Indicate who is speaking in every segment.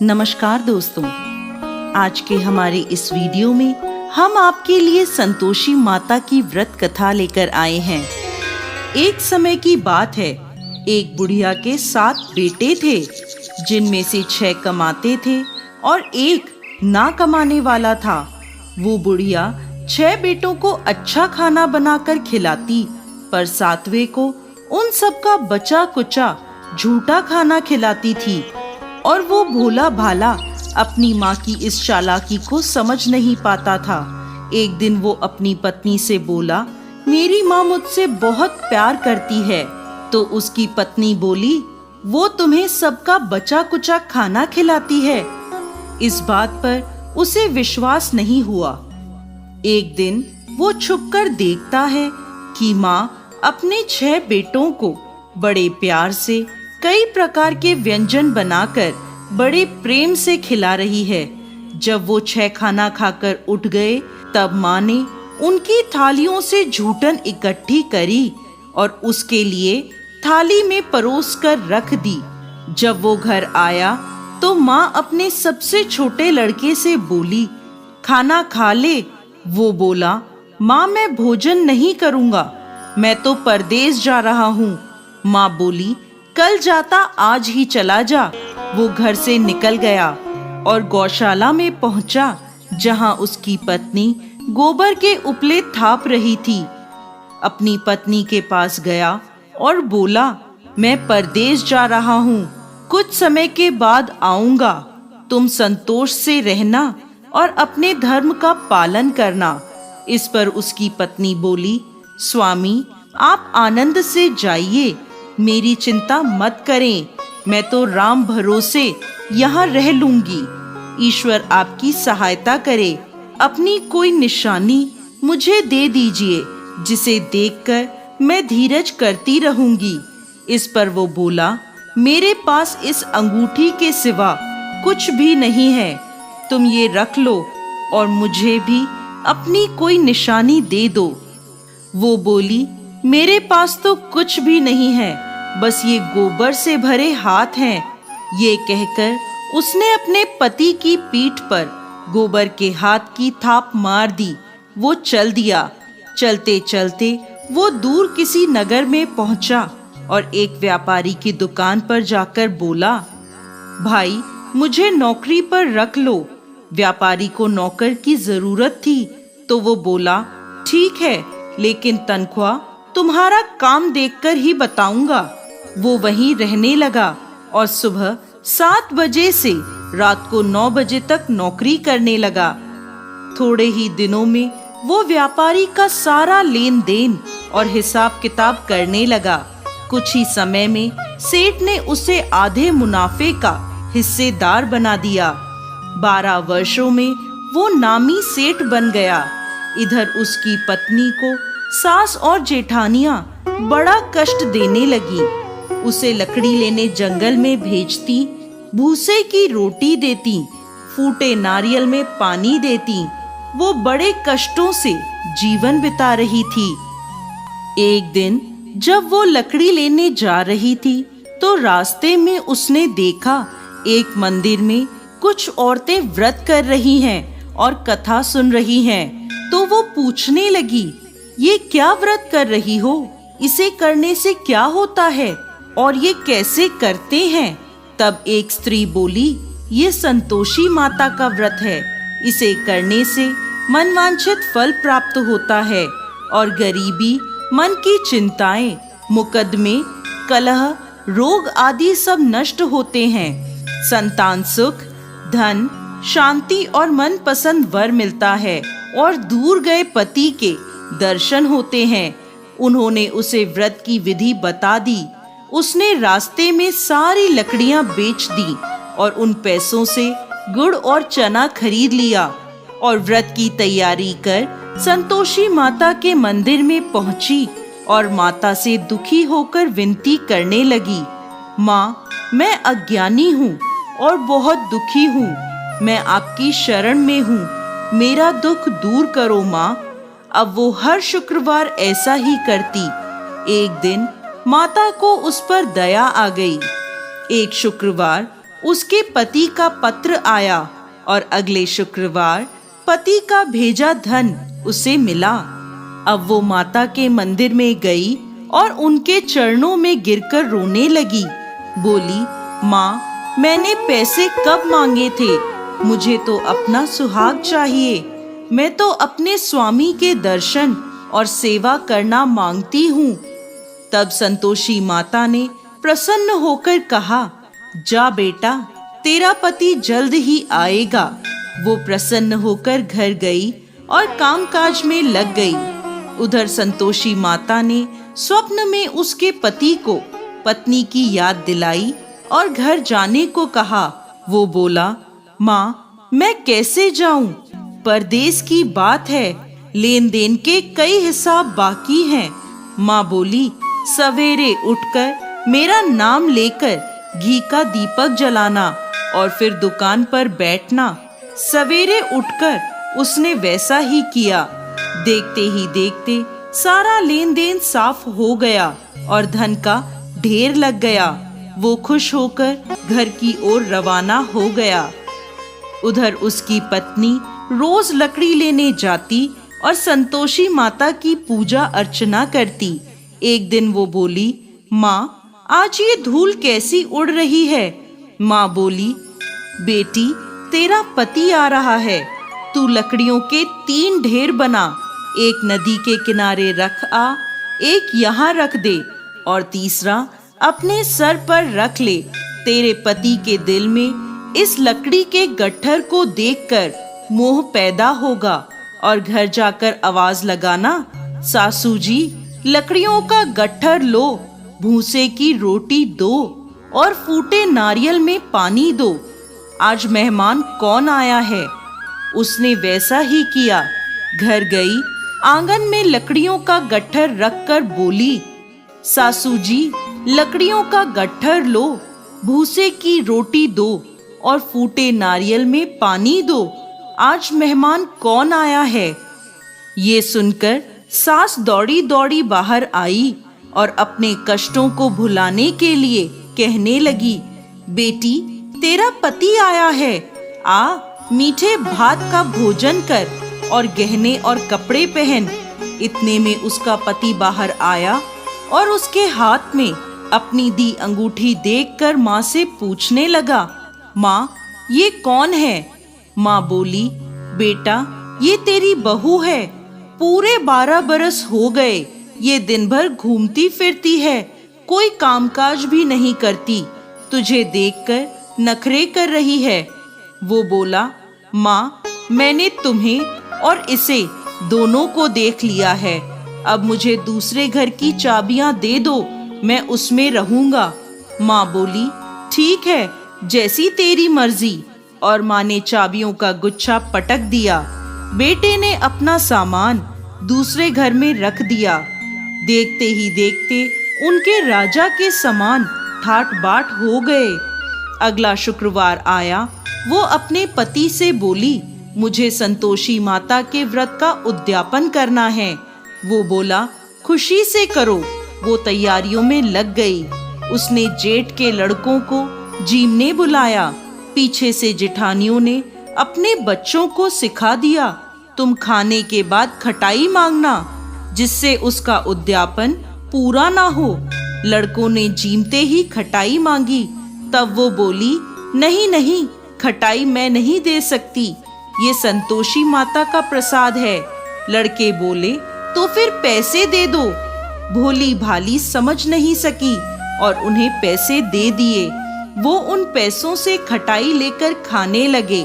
Speaker 1: नमस्कार दोस्तों, आज के हमारे इस वीडियो में हम आपके लिए संतोषी माता की व्रत कथा लेकर आए हैं। एक समय की बात है, एक बुढ़िया के 7 बेटे थे, जिनमें से 6 कमाते थे और एक ना कमाने वाला था। वो बुढ़िया 6 बेटों को अच्छा खाना बनाकर खिलाती, पर 7वें को उन सब का बचा कुचा झूठा खाना खिलाती थी। और वो भोला भाला अपनी माँ की इस चालाकी को समझ नहीं पाता था। एक दिन वो अपनी पत्नी से बोला, मेरी माँ मुझसे बहुत प्यार करती है। तो उसकी पत्नी बोली, वो तुम्हें सबका बचा कुचा खाना खिलाती है। इस बात पर उसे विश्वास नहीं हुआ। एक दिन वो छुपकर देखता है कि माँ अपने 6 बेटों को बड़े प्यार से कई प्रकार के व्यंजन बनाकर बड़े प्रेम से खिला रही है। जब वो 6 खाना खाकर उठ गए, तब माँ ने उनकी थालियों से झूठन इकट्ठी करी और उसके लिए थाली में परोस कर रख दी। जब वो घर आया तो माँ अपने सबसे छोटे लड़के से बोली, खाना खा ले। वो बोला, माँ मैं भोजन नहीं करूँगा, मैं तो परदेश जा रहा हूँ। माँ बोली, कल जाता आज ही चला जा। वो घर से निकल गया और गौशाला में पहुंचा, जहां उसकी पत्नी गोबर के उपले थाप रही थी। अपनी पत्नी के पास गया और बोला, मैं परदेश जा रहा हूँ, कुछ समय के बाद आऊंगा। तुम संतोष से रहना और अपने धर्म का पालन करना। इस पर उसकी पत्नी बोली, स्वामी आप आनंद से जाइए, मेरी चिंता मत करें, मैं तो राम भरोसे यहाँ रह लूंगी। ईश्वर आपकी सहायता करे। अपनी कोई निशानी मुझे दे दीजिए, जिसे देखकर मैं धीरज करती रहूंगी। इस पर वो बोला, मेरे पास इस अंगूठी के सिवा कुछ भी नहीं है, तुम ये रख लो और मुझे भी अपनी कोई निशानी दे दो। वो बोली, मेरे पास तो कुछ भी नहीं है, बस ये गोबर से भरे हाथ हैं। ये कहकर उसने अपने पति की पीठ पर गोबर के हाथ की थाप मार दी। वो चल दिया। चलते चलते वो दूर किसी नगर में पहुंचा और एक व्यापारी की दुकान पर जाकर बोला, भाई मुझे नौकरी पर रख लो। व्यापारी को नौकर की जरूरत थी, तो वो बोला, ठीक है, लेकिन तनख्वाह तुम्हारा काम देखकर ही बताऊंगा। वो वहीं रहने लगा और सुबह 7 बजे से रात को 9 बजे तक नौकरी करने लगा। थोड़े ही दिनों में वो व्यापारी का सारा लेन देन और हिसाब किताब करने लगा। कुछ ही समय में सेठ ने उसे आधे मुनाफे का हिस्सेदार बना दिया। 12 वर्षों में वो नामी सेठ बन गया। इधर उसकी पत्नी को सास और जेठानियां बड़ा कष्ट देने लगी। उसे लकड़ी लेने जंगल में भेजती, भूसे की रोटी देती, फूटे नारियल में पानी देती। वो बड़े कष्टों से जीवन बिता रही थी। एक दिन जब वो लकड़ी लेने जा रही थी, तो रास्ते में उसने देखा एक मंदिर में कुछ औरतें व्रत कर रही हैं और कथा सुन रही हैं। तो वो पूछने लगी, ये क्या व्रत कर रही हो? इसे करने से क्या होता है और ये कैसे करते हैं? तब एक स्त्री बोली, ये संतोषी माता का व्रत है, इसे करने से मनवांछित फल प्राप्त होता है और गरीबी, मन की चिंताएं, मुकदमे, कलह, रोग आदि सब नष्ट होते हैं। संतान सुख, धन, शांति और मनपसंद वर मिलता है और दूर गए पति के दर्शन होते हैं। उन्होंने उसे व्रत की विधि बता दी। उसने रास्ते में सारी लकड़ियां बेच दी और उन पैसों से गुड़ और चना खरीद लिया और व्रत की तैयारी कर संतोषी माता के मंदिर में पहुंची और माता से दुखी होकर विनती करने लगी, माँ मैं अज्ञानी हूँ और बहुत दुखी हूँ, मैं आपकी शरण में हूँ, मेरा दुख दूर करो माँ। अब वो हर शुक्रवार ऐसा ही करती। एक दिन माता को उस पर दया आ गई। एक शुक्रवार उसके पति का पत्र आया और अगले शुक्रवार पति का भेजा धन उसे मिला। अब वो माता के मंदिर में गई और उनके चरणों में गिरकर रोने लगी। बोली, माँ, मैंने पैसे कब मांगे थे? मुझे तो अपना सुहाग चाहिए। मैं तो अपने स्वामी के दर्शन और सेवा करना मांगती हूँ। तब संतोषी माता ने प्रसन्न होकर कहा, जा बेटा, तेरा पति जल्द ही आएगा। वो प्रसन्न होकर घर गई और कामकाज में लग गई। उधर संतोषी माता ने स्वप्न में उसके पति को पत्नी की याद दिलाई और घर जाने को कहा। वो बोला, माँ, मैं कैसे जाऊं? परदेश की बात है, लेन देन के कई हिसाब बाकी हैं। माँ बोली, सवेरे उठकर मेरा नाम लेकर घी का दीपक जलाना और फिर दुकान पर बैठना। सवेरे उठकर उसने वैसा ही किया। देखते ही देखते सारा लेन देन साफ हो गया और धन का ढेर लग गया। वो खुश होकर घर की ओर रवाना हो गया। उधर उसकी पत्नी रोज लकड़ी लेने जाती और संतोषी माता की पूजा अर्चना करती। एक दिन वो बोली, माँ, आज ये धूल कैसी उड़ रही है? माँ बोली, बेटी, तेरा पति आ रहा है। तू लकड़ियों के 3 ढेर बना, एक नदी के किनारे रख आ, एक यहाँ रख दे और तीसरा अपने सर पर रख ले। तेरे पति के दिल में इस लकड़ी के गट्ठर को देखकर मोह पैदा होगा और घर जाकर आवाज लगाना, सासू जी, लकड़ियों का गट्ठर लो, भूसे की रोटी दो और फूटे नारियल में पानी दो। आज मेहमान कौन आया है? उसने वैसा ही किया। घर गई, आंगन में लकड़ियों का गट्ठर रखकर बोली, सासू जी, लकड़ियों का गट्ठर लो, भूसे की रोटी दो और फूटे नारियल में पानी दो। आज मेहमान कौन आया है? ये सुनकर सास दौड़ी दौड़ी बाहर आई और अपने कष्टों को भुलाने के लिए कहने लगी, बेटी, तेरा पति आया है। आ, मीठे भात का भोजन कर और गहने और कपड़े पहन। इतने में उसका पति बाहर आया और उसके हाथ में अपनी दी अंगूठी देखकर माँ से पूछने लगा, माँ, ये कौन है? माँ बोली, बेटा, ये तेरी बहू है। पूरे 12 बरस हो गए ये दिन भर घूमती फिरती है, कोई कामकाज भी नहीं करती, तुझे देखकर नखरे कर रही है। वो बोला, माँ, मैंने तुम्हें और इसे दोनों को देख लिया है। अब मुझे दूसरे घर की चाबियां दे दो, मैं उसमें रहूंगा। माँ बोली, ठीक है, जैसी तेरी मर्जी। और माँ ने चाबियों का गुच्छा पटक दिया। बेटे ने अपना सामान दूसरे घर में रख दिया। देखते ही देखते उनके राजा के समान ठाट बाट हो गए। अगला शुक्रवार आया। वो अपने पति से बोली, मुझे संतोषी माता के व्रत का उद्यापन करना है। वो बोला, खुशी से करो। वो तैयारियों में लग गई। उसने जेठ के लड़कों को जीमने बुलाया। पीछे से जेठानियों ने अपने बच्चों को सिखा दिया, तुम खाने के बाद खटाई मांगना, जिससे उसका उद्यापन पूरा ना हो। लड़कों ने जीमते ही खटाई मांगी। तब वो बोली, नहीं नहीं, खटाई मैं नहीं दे सकती, ये संतोषी माता का प्रसाद है। लड़के बोले, तो फिर पैसे दे दो। भोली भाली समझ नहीं सकी और उन्हें पैसे दे दिए। वो उन पैसों से खटाई लेकर खाने लगे।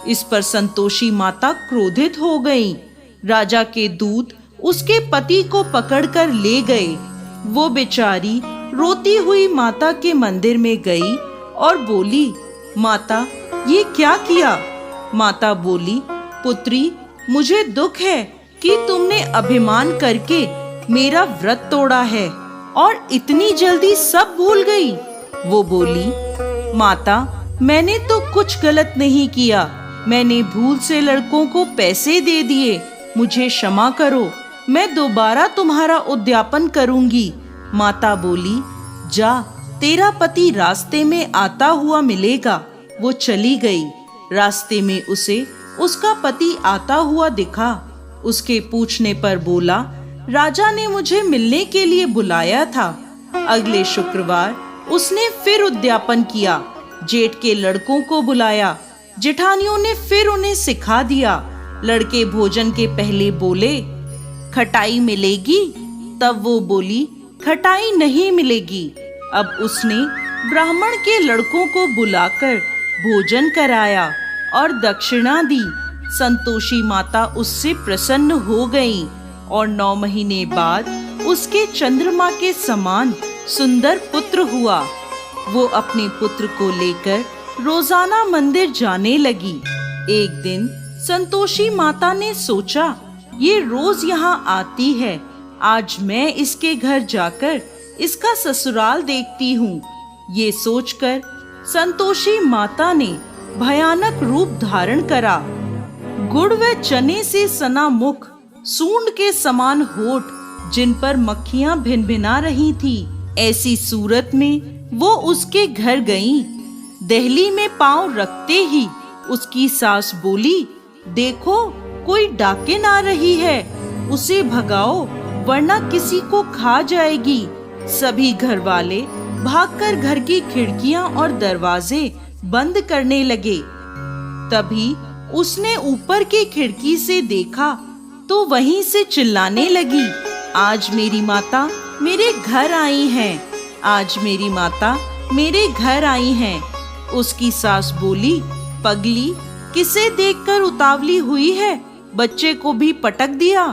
Speaker 1: इस पर संतोषी माता क्रोधित हो गईं। राजा के दूत उसके पति को पकड़कर ले गए। वो बेचारी रोती हुई माता के मंदिर में गई और बोली, माता, ये क्या किया? माता बोली, पुत्री, मुझे दुख है कि तुमने अभिमान करके मेरा व्रत तोड़ा है और इतनी जल्दी सब भूल गई। वो बोली, माता, मैंने तो कुछ गलत नहीं किया। मैंने भूल से लड़कों को पैसे दे दिए। मुझे क्षमा करो, मैं दोबारा तुम्हारा उद्यापन करूंगी। माता बोली, जा, तेरा पति रास्ते में आता हुआ मिलेगा। वो चली गई। रास्ते में उसे उसका पति आता हुआ दिखा। उसके पूछने पर बोला, राजा ने मुझे मिलने के लिए बुलाया था। अगले शुक्रवार उसने फिर उद्यापन किया। जेठ के लड़कों को बुलाया। जेठानियों ने फिर उन्हें सिखा दिया। लड़के भोजन के पहले बोले, खटाई मिलेगी? तब वो बोली, खटाई नहीं मिलेगी। अब उसने ब्राह्मण के लड़कों को बुलाकर भोजन कराया और दक्षिणा दी। संतोषी माता उससे प्रसन्न हो गईं और 9 महीने बाद उसके चंद्रमा के समान सुंदर पुत्र हुआ। वो अपने पुत्र को लेकर रोजाना मंदिर जाने लगी। एक दिन संतोषी माता ने सोचा, ये रोज यहाँ आती है, आज मैं इसके घर जाकर इसका ससुराल देखती हूँ। ये सोचकर संतोषी माता ने भयानक रूप धारण करा। गुड़ व चने से सना मुख, सूंड के समान होठ, जिन पर मक्खियां भिनभिना रही थी, ऐसी सूरत में वो उसके घर गईं। दहली में पांव रखते ही उसकी सास बोली, देखो कोई डाकिन आ रही है, उसे भगाओ वरना किसी को खा जाएगी। सभी घर वाले भागकर घर की खिड़कियां और दरवाजे बंद करने लगे। तभी उसने ऊपर की खिड़की से देखा तो वहीं से चिल्लाने लगी, आज मेरी माता मेरे घर आई हैं, आज मेरी माता मेरे घर आई हैं। उसकी सास बोली, पगली, किसे देखकर उतावली हुई है, बच्चे को भी पटक दिया।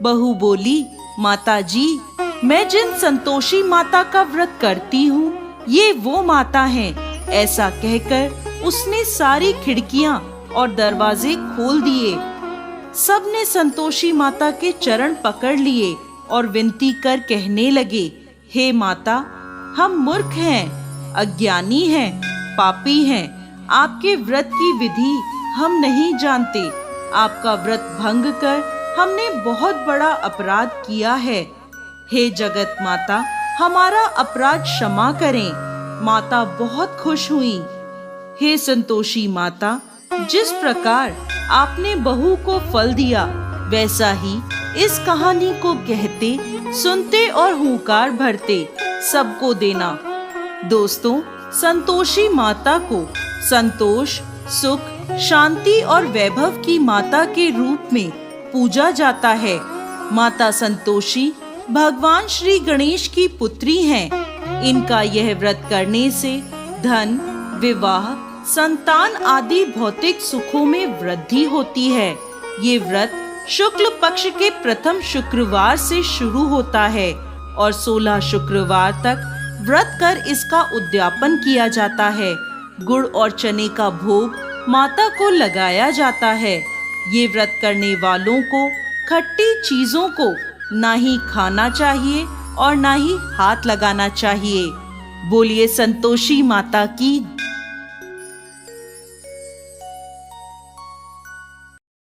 Speaker 1: बहू बोली, माता जी, मैं जिन संतोषी माता का व्रत करती हूँ, ये वो माता हैं। ऐसा कहकर उसने सारी खिड़कियां और दरवाजे खोल दिए। सबने संतोषी माता के चरण पकड़ लिए और विनती कर कहने लगे, हे माता, हम मूर्ख हैं, अज्ञानी हैं, पापी हैं। आपके व्रत की विधि हम नहीं जानते। आपका व्रत भंग कर हमने बहुत बड़ा अपराध किया है। हे जगत माता, हमारा अपराध क्षमा करें। माता बहुत खुश हुई। हे संतोषी माता, जिस प्रकार आपने बहू को फल दिया, वैसा ही इस कहानी को कहते, सुनते और हुंकार भरते सबको देना। दोस्तों, संतोषी माता को संतोष, सुख, शांति और वैभव की माता के रूप में पूजा जाता है। माता संतोषी भगवान श्री गणेश की पुत्री हैं। इनका यह व्रत करने से धन, विवाह, संतान आदि भौतिक सुखों में वृद्धि होती है। ये व्रत शुक्ल पक्ष के प्रथम शुक्रवार से शुरू होता है और 16 शुक्रवार तक व्रत कर इसका उद्यापन किया जाता है। गुड़ और चने का भोग माता को लगाया जाता है। ये व्रत करने वालों को खट्टी चीजों को ना ही खाना चाहिए और ना ही हाथ लगाना चाहिए। बोलिए संतोषी माता की